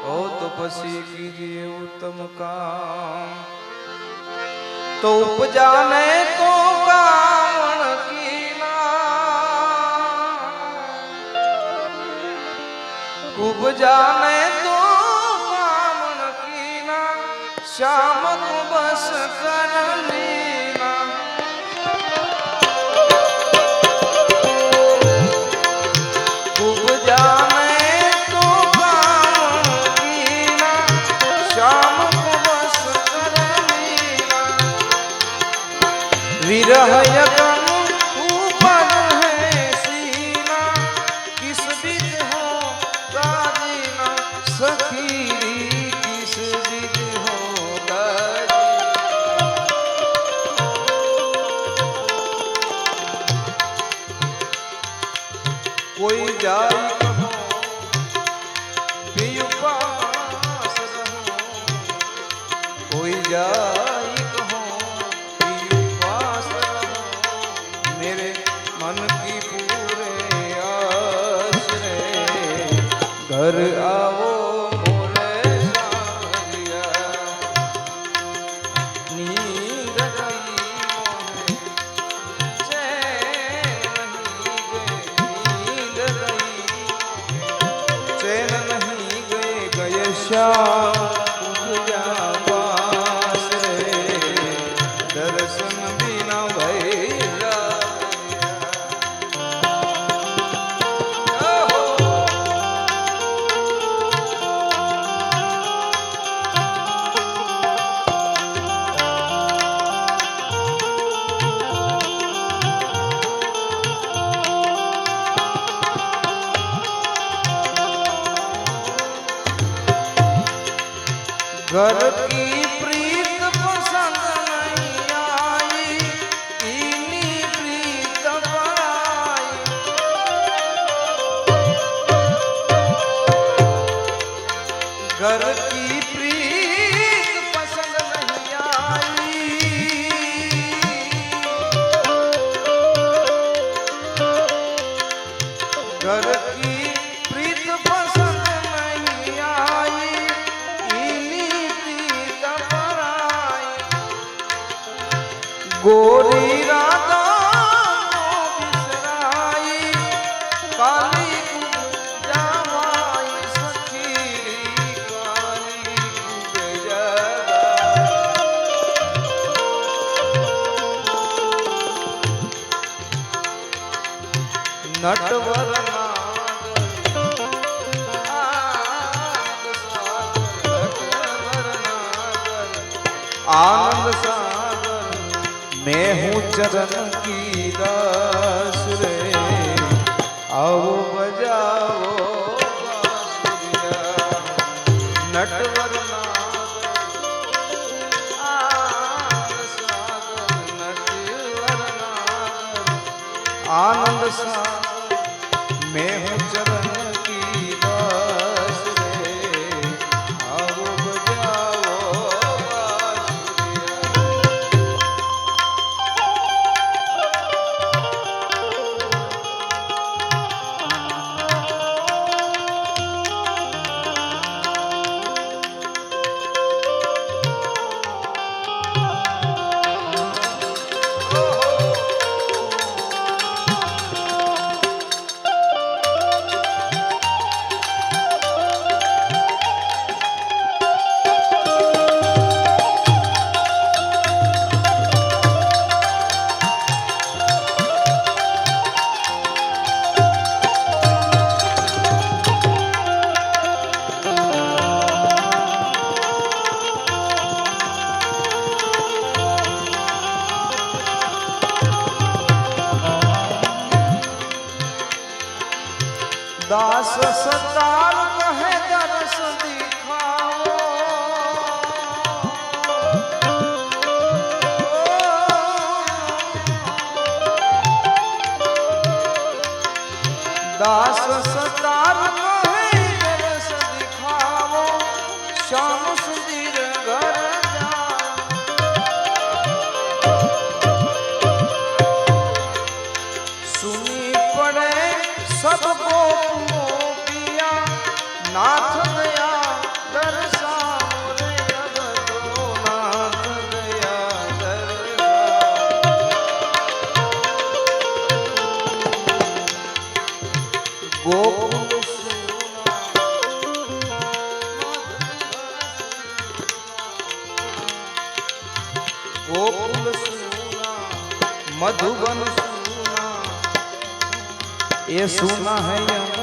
हो तो पसी कीजिए उत्तम काम। तो उपजा ने तो कावण कीना, उपजा ने तो कावण कीना, श्याम को बस कर लीना। उपजा ने तो कावण कीना, श्याम को बस कर लीना। विरह यगन ऊपर है सीना, किस विध हो गाजीना। सखी किस विध हो गाजीना। कोई जाई कहो भी उपास रहो, कोई जाई कहो भी उपास रहो। मेरे मन की पूरे आस रे, घर आओ मोरे सावरिया। नींद गई मोहे चैन नहीं गई, चैन नहीं गए श्याम उपजा पास रे। दर्शन बिना भैया। घर की प्रीत पसंद नहीं आई, इन्हीं प्रीत पर आई। घर की प्रीत पसंद नहीं आई, घर की प्रीत पसंद नहीं आई। गोरी राधा को बिसराई, काली जामाई सखी काली जगा। नटवर नागर आनंद सागर, मैं हूँ चरण की दास रे। आओ बजाओ बांसुरिया। नटवर नागर सागर, नटवर नागर आनंद सागर, मैं हूँ चरण की दास रे। आओ बजाओ बांसुरिया। गोकुल सुना मधुबन सुना ये सुना है यमुना